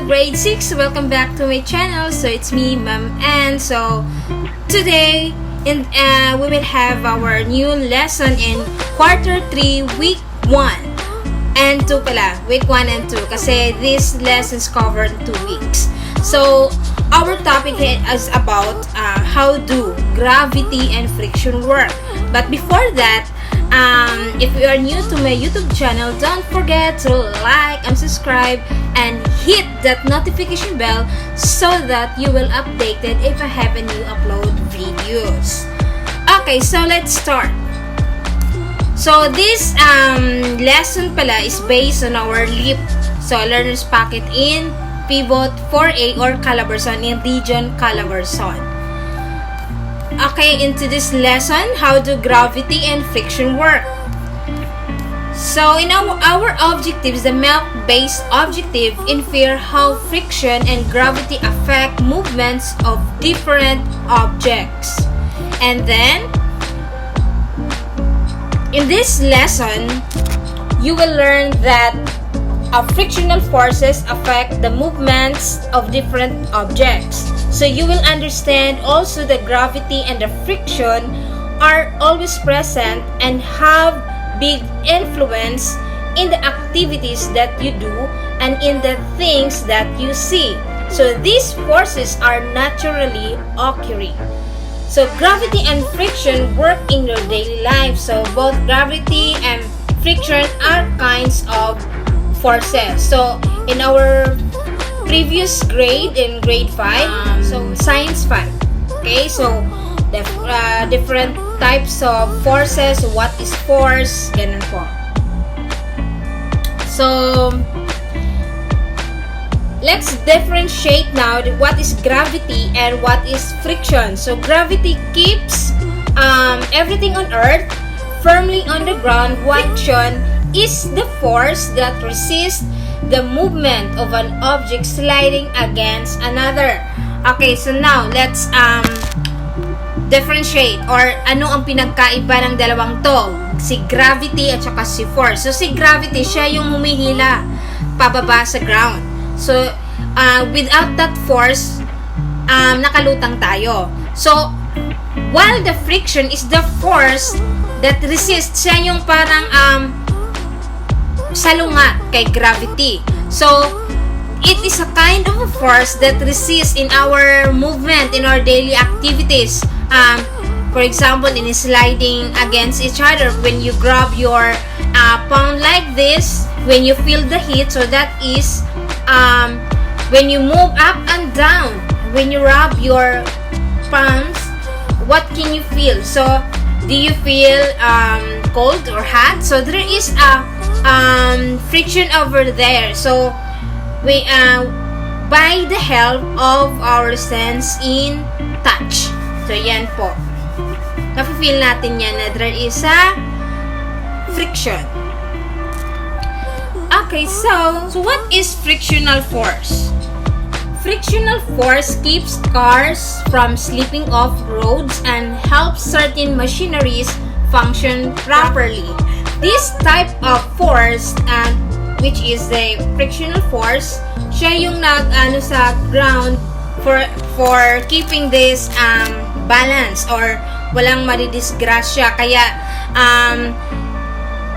grade 6, welcome back to my channel. So it's me, Ma'am Ann. So today we will have our new lesson in quarter 3, week 1 and 2 pala. Week 1 and 2 kasi this lessons covered 2 weeks. So our topic is about how do gravity and friction work. But before that, if you are new to my YouTube channel, don't forget to like and subscribe and hit that notification bell so that you will updated if I have a new upload videos. Okay, so let's start. So this lesson pala is based on our LEAP, so learner's packet in Pivot 4A or Calabarzon in region Calabarzon. Okay, into this lesson, how do gravity and friction work? So in our objectives, the milk-based objective infer how friction and gravity affect movements of different objects. And then, in this lesson, you will learn that frictional forces affect the movements of different objects. So you will understand also the gravity and the friction are always present and have big influence in the activities that you do and in the things that you see. So these forces are naturally occurring. So gravity and friction work in your daily life. So both gravity and friction are kinds of forces. So in our previous grade, in grade 5, so science 5, okay, so the different types of forces, what is force, ganun po. So let's differentiate now what is gravity and what is friction. So gravity keeps everything on earth firmly on the ground. Friction is the force that resists the movement of an object sliding against another. Okay, so now let's differentiate or ano ang pinagkaiba ng dalawang to, si gravity at saka si force. So si gravity, siya yung humihila pababa sa ground. So without that force, nakalutang tayo. So while the friction is the force that resists, siya yung parang salungat kay gravity. So it is a kind of a force that resists in our movement, in our daily activities. For example, in sliding against each other, when you grab your palm like this, when you feel the heat, so that is when you move up and down, when you rub your palms, what can you feel? So do you feel cold or hot? So there is a friction over there. So we by the help of our sense in touch. So yan po, nafe-feel natin yan na there is a friction. Okay, so what is frictional force? Frictional force keeps cars from slipping off roads and helps certain machineries function properly. This type of force, which is the frictional force, siya yung nag-ano sa ground for keeping this balance or walang madidisgrasya. Kaya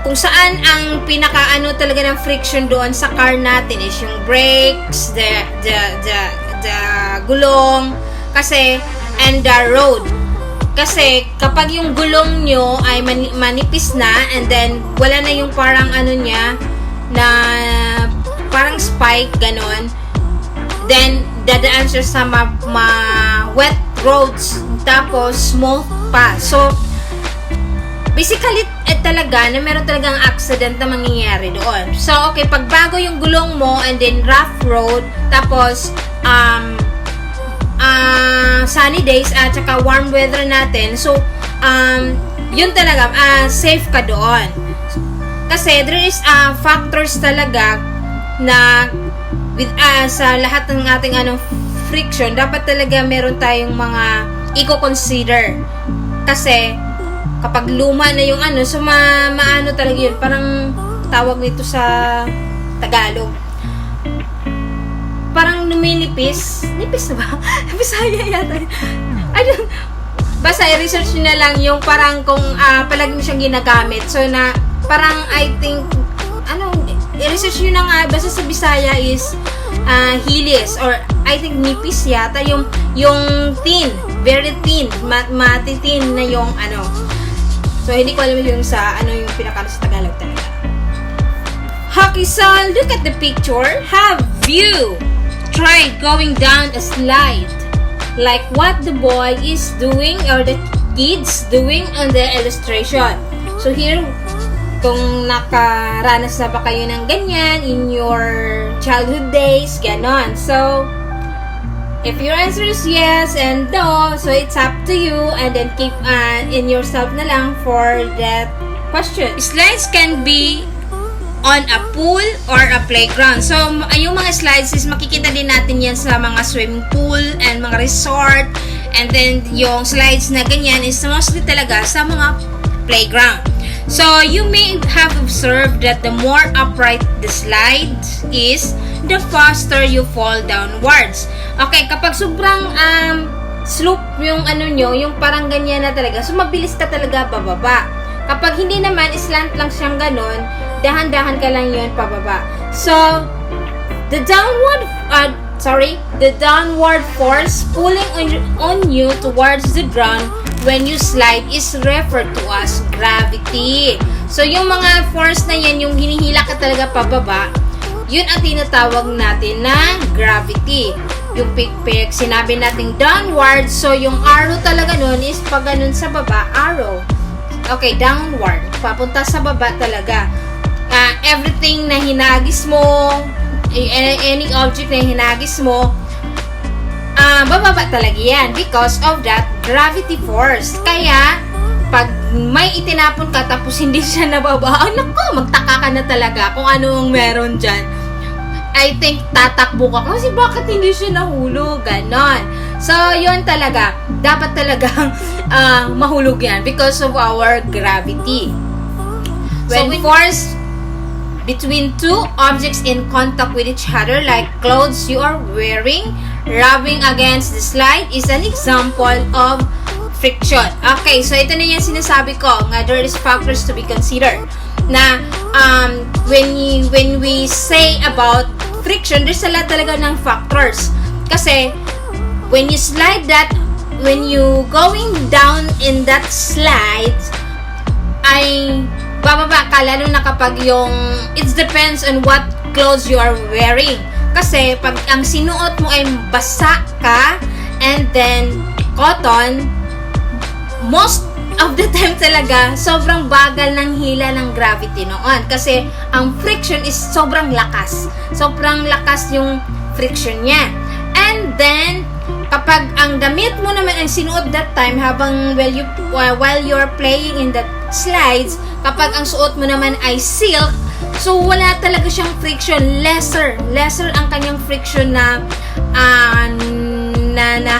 kung saan ang pinaka-ano talaga ng friction doon sa car natin is yung brakes, the gulong, kasi and the road. Kasi kapag yung gulong nyo ay manipis na and then wala na yung parang ano niya na parang spike, ganon, then dadaan siya sa wet roads, tapos smooth pa. So basically talaga na meron talagang accident na mangyayari doon. So okay, pag bago yung gulong mo and then rough road, tapos sunny days at saka warm weather natin, so yun talaga, safe ka doon. Kasi there is factors talaga na with sa lahat ng ating friction, dapat talaga meron tayong mga i-consider. Kasi kapag luma na yung so maano talaga yun, parang tawag nito sa Tagalog, parang numinipis, nipis na ba? Bisaya yata. I don't, basta i-research nyo na lang yung parang kung palagi mo siyang ginagamit. So na, parang I think, i-research nyo na nga, basta sa Bisaya is hilis, or I think nipis yata, yung thin, very thin, matitin na yung So, hindi ko alam yung sa, yung pinaka sa Tagalog talaga. Okay, so, look at the picture. Have you tried going down a slide? Like what the boy is doing or the kids doing on the illustration. So, here, kung nakaranas na ba kayo ng ganyan in your childhood days, ganon. So, if your answer is yes and no, so it's up to you, and then keep in yourself na lang for that question. Slides can be on a pool or a playground. So, yung mga slides is makikita din natin yan sa mga swimming pool and mga resort. And then, yung slides na ganyan is mostly talaga sa mga playground. So, you may have observed that the more upright the slide is, the faster you fall downwards. Okay, kapag sobrang slope yung yung parang ganyan na talaga, so mabilis ka talaga bababa. Kapag hindi naman, slant lang siyang ganon, dahan-dahan ka lang yun pababa. So, the downward force pulling on you towards the ground when you slide is referred to as gravity. So, yung mga force na yan, yung hinihila ka talaga pababa, yun ang tinatawag natin na gravity. Yung sinabi natin downward, so yung arrow talaga nun is pag ganun sa baba, arrow. Okay, downward. Papunta sa baba talaga. Everything na hinagis mo, any object na hinagis mo, bababa talaga yan because of that gravity force. Kaya, pag may itinapon ka tapos hindi siya nababa, naku, magtaka ka na talaga kung ano ang meron dyan. I think tatakbo ka kasi bakit hindi siya nahulog, ganon. So, yun talaga. Dapat talagang mahulog yan because of our gravity. When force between two objects in contact with each other, like clothes you are wearing, rubbing against the slide is an example of friction. Okay, so ito na yung sinasabi ko, nga there is factors to be considered. Na when we say about friction, there's a lot talaga ng factors. Kasi when you slide that, when you going down in that slide, ay bababa ka, lalo na kapag yung it depends on what clothes you are wearing. Kasi pag ang sinuot mo ay basa ka and then cotton, most of the time talaga, sobrang bagal ng hila ng gravity noon. Kasi ang friction is sobrang lakas. Sobrang lakas yung friction niya. And then, kapag ang damit mo naman ang sinuot that time, habang while you're playing in that slides, kapag ang suot mo naman ay silk, so wala talaga siyang friction. Lesser ang kanyang friction na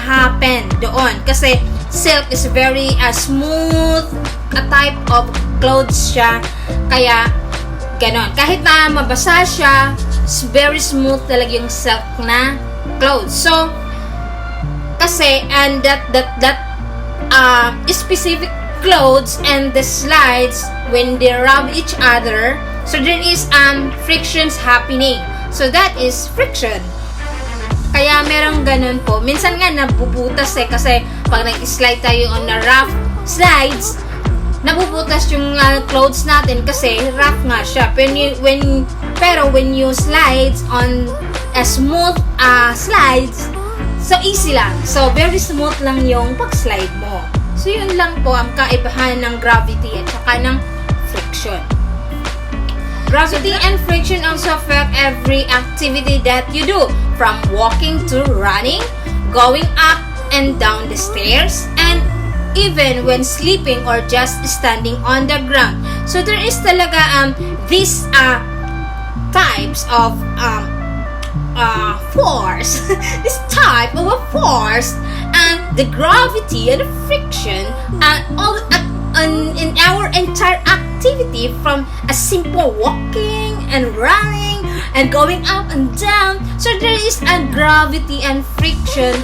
happen doon. Kasi silk is very smooth, a type of clothes siya. Kaya, ganon. Kahit na mabasa siya, very smooth talaga yung silk na clothes. So, kasi, and that specific clothes and the slides, when they rub each other, so there is frictions happening. So, that is friction. Kaya merong ganun po. Minsan nga nabubutas kasi pag nag-slide tayo on the rough slides, nabubutas yung clothes natin kasi rough nga siya. Pero when you slide on a smooth slides, so easy lang. So very smooth lang yung pag-slide mo. So yun lang po ang kaibahan ng gravity at saka ng friction. Gravity and friction also affect every activity that you do, from walking to running, going up and down the stairs, and even when sleeping or just standing on the ground. So there is talaga these types of force, this type of a force, and the gravity and the friction, all in our entire activity, from a simple walking and running and going up and down. So there is a gravity and friction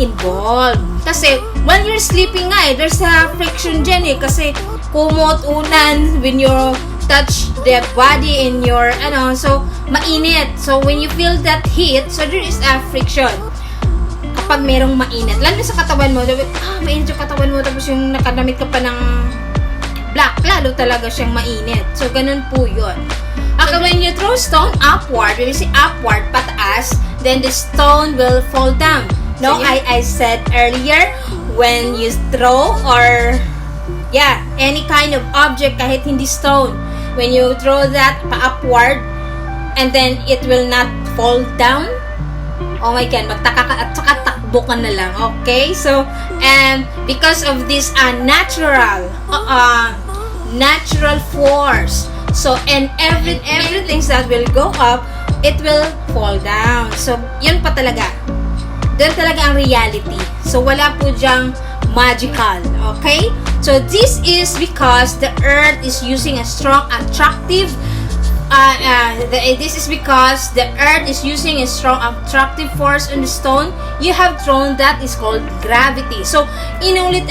involved. Kasi when you're sleeping nga there's a friction dyan kasi kumot unan when you touch the body in your so mainit. So when you feel that heat, so there is a friction. Kapag merong mainit, lalo sa katawan mo, mainit yung katawan mo, tapos yung nakadamit ka pa ng black, lalo talaga siyang mainit. So, ganun po yun. Okay, when you throw stone upward, when you say upward, pataas, then the stone will fall down. No, so, I said earlier, when you throw or, any kind of object, kahit hindi stone, when you throw that pa-upward, and then it will not fall down, oh my God, magtaka ka at saka takbo ka na lang. Okay? So, and because of this natural force, so, and everything that will go up, it will fall down. So, yun pa talaga. Doon talaga ang reality. So, wala po dyang magical. Okay? So, this is because the earth is using a strong attractive this is because the earth is using a strong attractive force on the stone you have thrown that is called gravity. So, inulit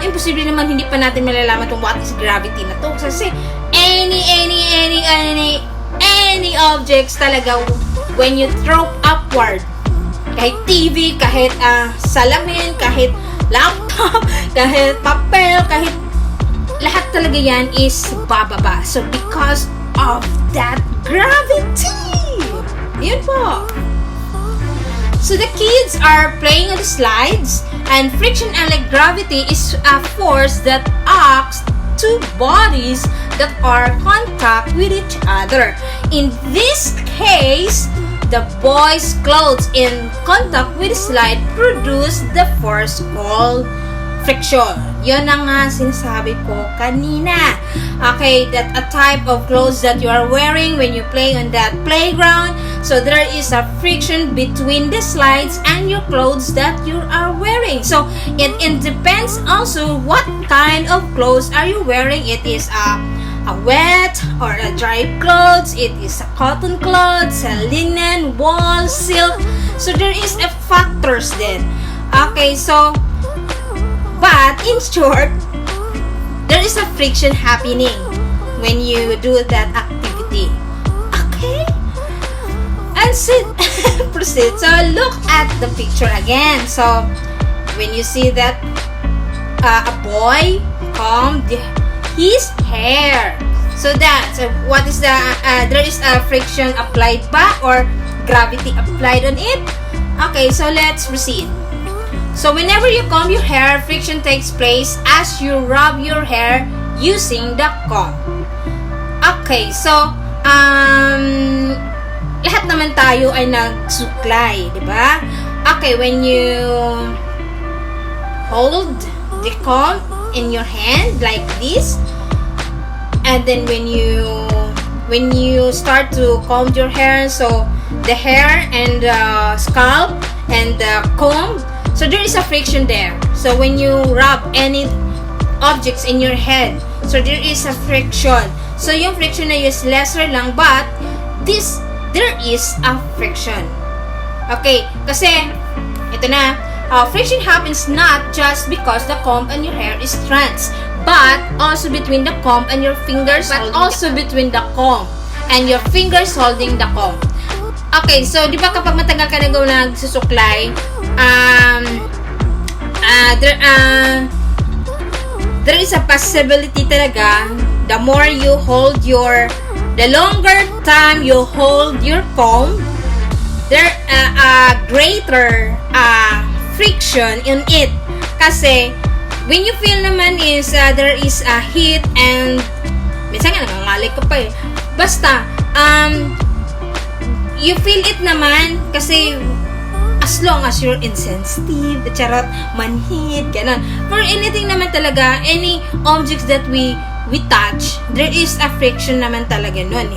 imposible naman hindi pa natin malalaman kung what is gravity na to. Kasi, any objects talaga when you throw upward, kahit TV, kahit salamin, kahit laptop, kahit papel, kahit lahat talaga yan is bababa. So, because of that gravity. Yun po. So the kids are playing on the slides, and friction and like gravity is a force that acts two bodies that are contact with each other. In this case, the boys' clothes in contact with the slide produce the force called friction. Yun ang sinasabi ko kanina. Okay, that a type of clothes that you are wearing when you play on that playground. So there is a friction between the slides and your clothes that you are wearing. So it depends also what kind of clothes are you wearing. It is a wet or a dry clothes. It is a cotton clothes, a linen, wool, silk. So there is a factors then. Okay, so but in short, there is a friction happening when you do that activity. Okay? And proceed. So look at the picture again. So when you see that a boy combed his hair. So what is there is a friction applied ba or gravity applied on it? Okay, so let's proceed. So whenever you comb your hair, friction takes place as you rub your hair using the comb. Okay, so lahat naman tayo ay nagsuklay, di ba? Okay, when you hold the comb in your hand like this, and then when you start to comb your hair, so the hair and the scalp and the comb, so there is a friction there. So when you rub any objects in your head, so there is a friction. So yung friction na is lesser lang, but there is a friction. Okay, kasi ito na, friction happens not just because the comb and your hair is strands, but also between the comb and your fingers, but also between the comb and your fingers holding the comb. Okay, so di ba kapag matagal ka nagsusuklay, there is a possibility talaga, the longer time you hold your comb, there a greater friction in it. Kasi when you feel naman is there is a heat and minsan nga nangangalay ka pa basta you feel it naman kasi as long as you're insensitive, charot, manhid, ganun. For anything naman talaga, any objects that we touch, there is a friction naman talaga nun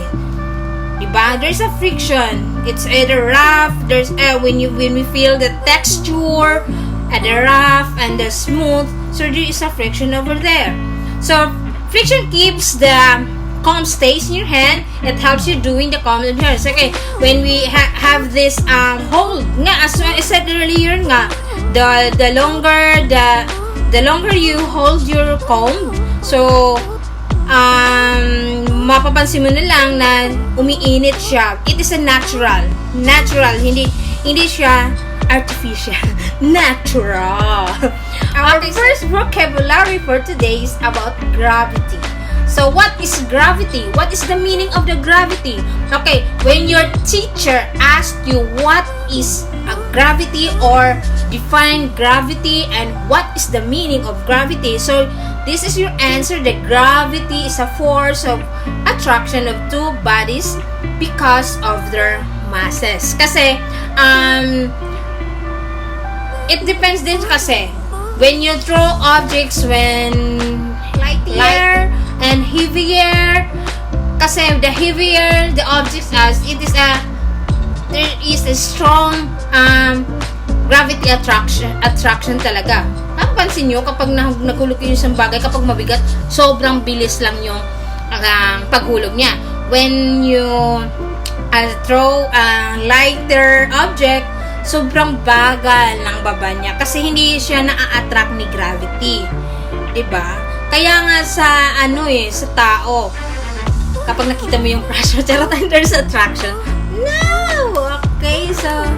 diba? There's a friction. It's either rough, there's when we feel the texture, the rough and the smooth, so there is a friction over there. So friction keeps the comb stays in your hand, it helps you doing the comb in your hands. Okay, when we have this hold nga, as I said earlier nga, the longer you hold your comb, so mapapansin mo na lang na umiinit siya. It is a natural, hindi siya artificial. Natural. Our first vocabulary for today is about gravity. So what is gravity? What is the meaning of the gravity? Okay, when your teacher asked you what is a gravity or define gravity and what is the meaning of gravity, so this is your answer. The gravity is a force of attraction of two bodies because of their masses. Kasi it depends din kasi when you throw objects when lighter and heavier, kasi the heavier the objects as there is a strong gravity attraction talaga. Napansin nyo kapag nahulog yung isang bagay, kapag mabigat, sobrang bilis lang yung paghulog niya. When you throw a lighter object, sobrang bagal ng baba niya kasi hindi siya na-attract ni gravity. 'Di ba? Kaya nga sa sa tao, kapag nakita mo yung pressure, there's attraction. No! Okay, so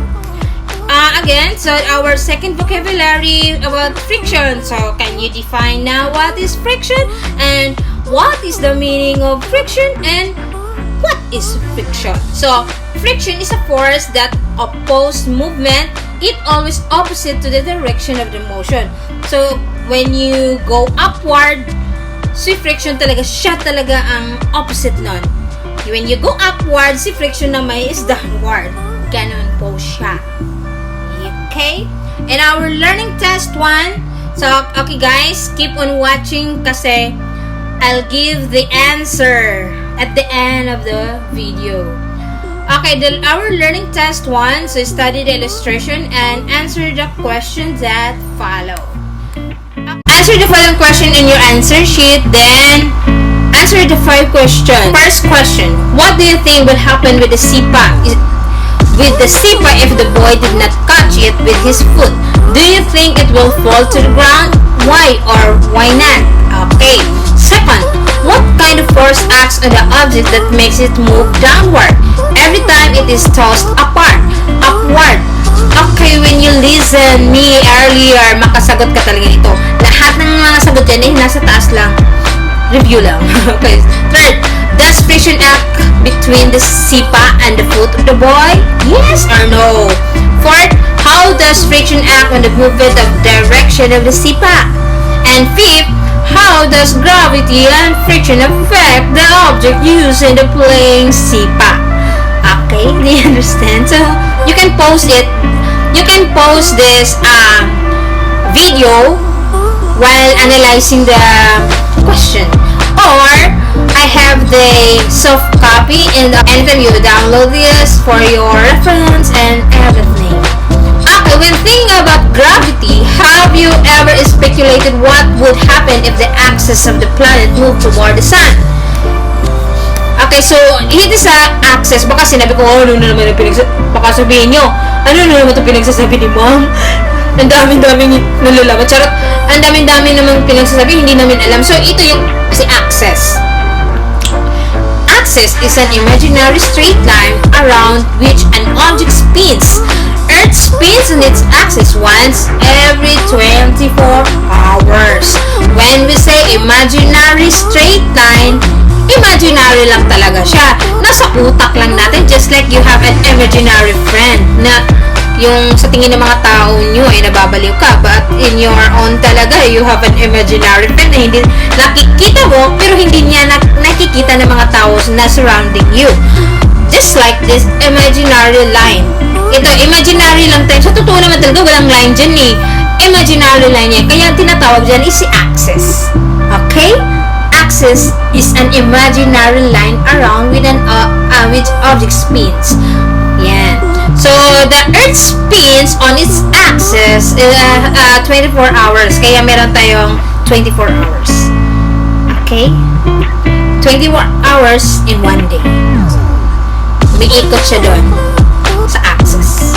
again, so our second vocabulary about friction. So can you define now what is friction and what is the meaning of friction and what is friction? So friction is a force that opposes movement. It always opposite to the direction of the motion. So when you go upward, si friction talaga, siya talaga ang opposite nun. When you go upward, si friction naman is downward. Ganon po siya. Okay? And our learning test 1. So, okay guys, keep on watching kasi I'll give the answer at the end of the video. Okay, our learning test 1. So, study the illustration and answer the questions that follow. Answer the following question in your answer sheet, then answer the 5 questions. First question, what do you think will happen with the sipa? With the sipa if the boy did not catch it with his foot? Do you think it will fall to the ground? Why or why not? Okay. Second, what kind of force acts on the object that makes it move downward every time it is tossed upward? Okay, when you listen me earlier, makasagot ka talaga ito. Lahat ng mga sagot dyan nasa taas lang. Review lang. Okay. Third, does friction act between the sipa and the foot of the boy? Yes or no? Fourth, how does friction act on the movement of direction of the sipa? And fifth, how does gravity and friction affect the object used in the playing sipa? Okay, do you understand? So, you can post it. You can post this video while analyzing the question. Or, I have the soft copy and anytime you download this for your reference and everything. Okay, when thinking about gravity, have you ever speculated what would happen if the axis of the planet moved toward the sun? Okay, so, it is a axis. Baka sinabi ko, ano na naman yung baka sabihin nyo, ano na naman ito pinagsasabi ni ma'am? Ang dami-daming nalalaman. Charot, ang dami-dami naman pinagsasabi, hindi namin alam. So, ito yung si axis. Axis is an imaginary straight line around which an object spins. Earth spins on its axis once every 24 hours. When we say imaginary straight line, imaginary lang talaga siya. Nasa utak lang natin, just like you have an imaginary friend na yung sa tingin ng mga tao nyo ay nababaliw ka, but in your own talaga, you have an imaginary friend na hindi nakikita mo, pero hindi niya nakikita ng mga tao na surrounding you. Just like this imaginary line. Ito, imaginary lang tayo. Sa totoo naman talaga, walang line dyan eh. Imaginary line yan. Kaya ang tinatawag dyan is si axis. Okay? Axis is an imaginary line around with which object spins. Yan. So, the Earth spins on its axis 24 hours. Kaya meron tayong 24 hours. Okay? 24 hours in one day. Umiikot siya doon sa axis.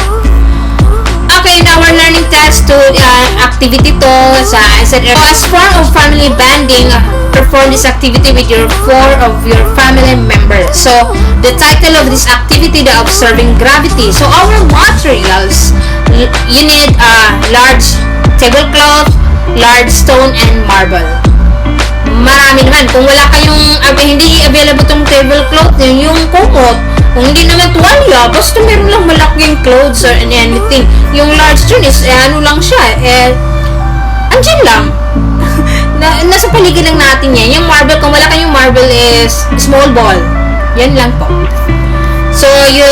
Okay, now we're learning task to activity to sa I said as form of family bonding, perform this activity with your 4 of your family members. So the title of this activity, the observing gravity. So our materials, you need a large tablecloth, large stone, and marble. Marami naman. Kung wala kayong hindi available tong tablecloth, yung kumot, kung hindi naman tuwalya, basta meron lang malaking clothes or anything. Yung large stone is, ano lang siya, andyan lang. Nasa paligid lang natin yan. Yung marble, kung wala kayong marble is small ball. Yan lang po. So, you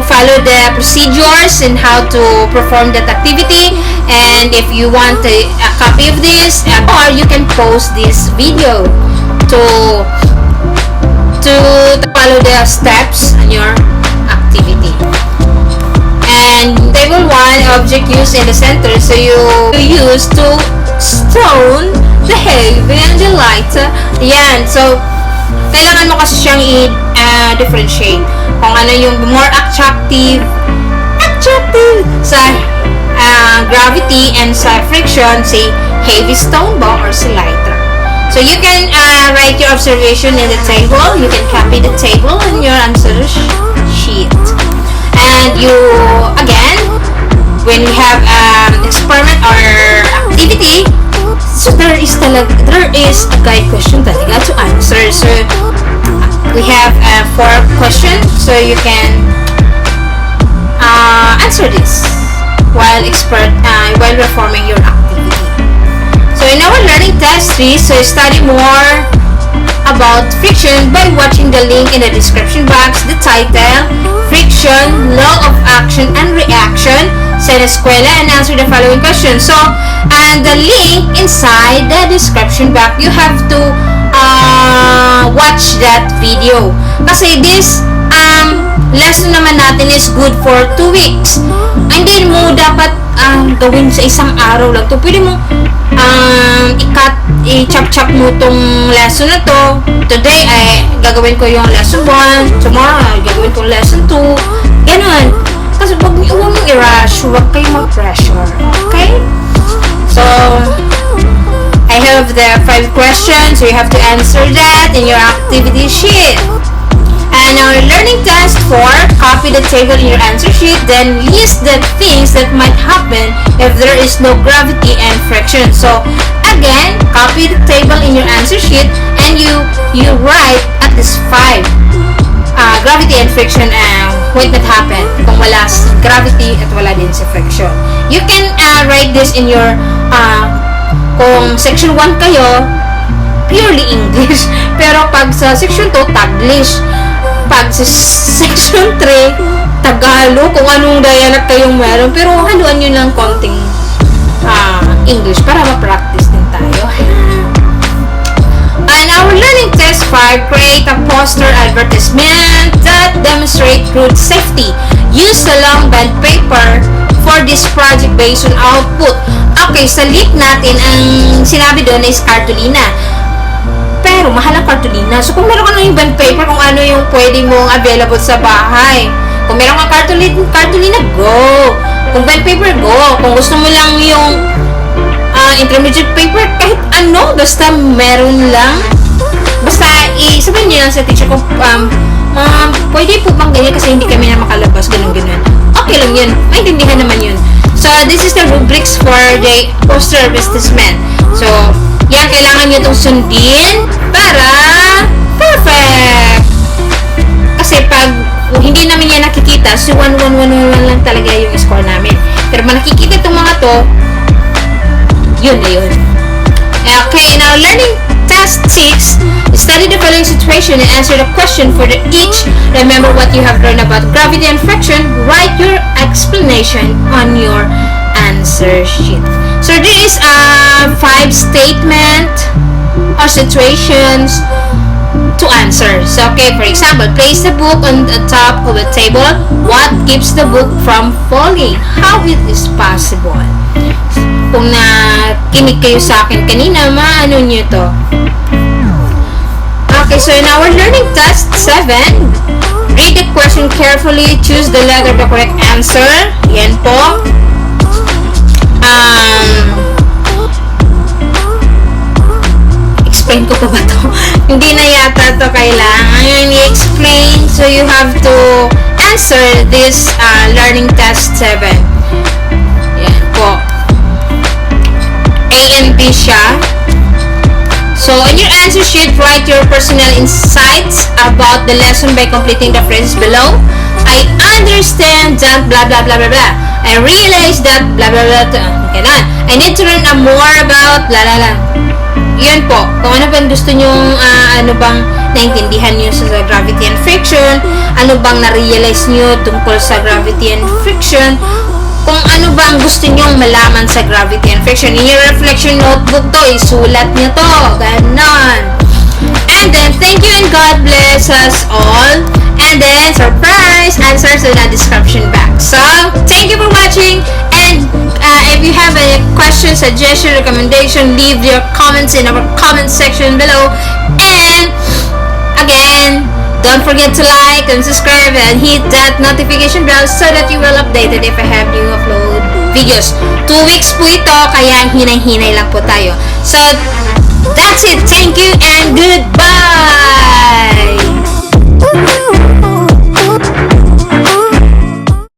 follow the procedures and how to perform that activity. And if you want a copy of this, or you can post this video to follow the steps on your activity. And table 1, object used in the center. So, you use to stone, the heavy, and the lighter. Yan. So, kailangan mo kasi siyang i-differentiate kung ano yung more attractive sa gravity and sa friction, say heavy stone ba or sa lighter. So you can write your observation in the table. You can copy the table in your answer sheet. And you, again, when you have experiment or activity, so there is a guide question talaga to answer. So we have 4 questions, so you can answer this while performing your activity. So in our learning task 3, so study more about friction by watching the link in the description box. The title, Friction, Law of Action and Reaction sa eskwela, and answer the following questions. So, and the link inside the description box, you have to watch that video. Kasi this lesson naman natin is good for 2 weeks. Hindi mo dapat gawin sa isang araw lang to. Pwede mo i-chop-chop mo tong lesson na to. Today ay gagawin ko yung lesson 1, tomorrow ay gagawin ko lesson 2. Ganun. Kasi huwag mong i-rush, huwag kayong mag-pressure. Okay? So, I have the 5 questions, so you have to answer that in your activity sheet. And our learning task 4, copy the table in your answer sheet, then list the things that might happen if there is no gravity and friction. So, again, copy the table in your answer sheet, and you write at least 5 gravity and friction what might happen kung wala gravity at wala din sa friction. You can write this in your kung section 1 kayo, purely English. Pero pag sa section 2, Taglish. Pag sa section 3, Tagalog, kung anong dialect kayong meron. Pero haluan nyo lang konting English para ma-practice din tayo. And our learning test 5, create a poster advertisement that demonstrate road safety. Use a long bond paper for this project based on output. Okay, sa link natin, ang sinabi doon is cartolina. Pero mahal ang cartolina. So kung meron ka ng bond paper, kung ano yung pwede mong available sa bahay. Kung meron ka cartolina, go. Kung bond paper, go. Kung gusto mo lang yung intermediate paper, kahit ano, basta meron lang. Basta sabihin niyo lang sa teacher ko, pwede po bang ganyan kasi hindi kami na makalabas, ganun. Okay lang yun. Maintindihan naman yun. So, this is the rubrics for the poster advertisement. So, yan, kailangan nyo itong sundin para perfect. Kasi pag hindi namin yan nakikita, so 1, 1, 1, 1 lang talaga yung score namin. Pero pag nakikita itong mga to, yun na yun. Okay, now learning task 6, study the following situation and answer the question for each. Remember what you have learned about gravity and friction. Write your explanation on your answer sheet. So there is 5 statement or situations to answer. So okay, for example, place the book on the top of the table. What keeps the book from falling? How it is possible? Kung nakinig kayo sa akin kanina, maano nyo to? Okay, so in our learning test 7, read the question carefully, choose the letter of the correct answer. Yan po. Explain ko pa ba to? Hindi na yata to kailangan i-explain. So you have to answer this learning test 7. Yan po. A and B siya. So, in your answer sheet, write your personal insights about the lesson by completing the phrases below. I understand that blah blah blah blah blah. I realize that blah blah blah. Okay na. I need to learn more about blah blah blah. Yan po. Kung ano bang gusto nyong, ano bang naintindihan nyo sa gravity and friction, ano bang na-realize nyo tungkol sa gravity and friction, kung ano ba ang gusto nyong malaman sa gravity and friction. In your reflection notebook to, isulat nyo to. Ganon. And then, thank you and God bless us all. And then, surprise! Answers in the description box. So, thank you for watching. And if you have any question, suggestion, recommendation, leave your comments in our comment section below. And, again, don't forget to like and subscribe and hit that notification bell so that you will updated if I have new upload videos. 2 weeks po ito, kaya hinay-hinay lang po tayo. So, that's it.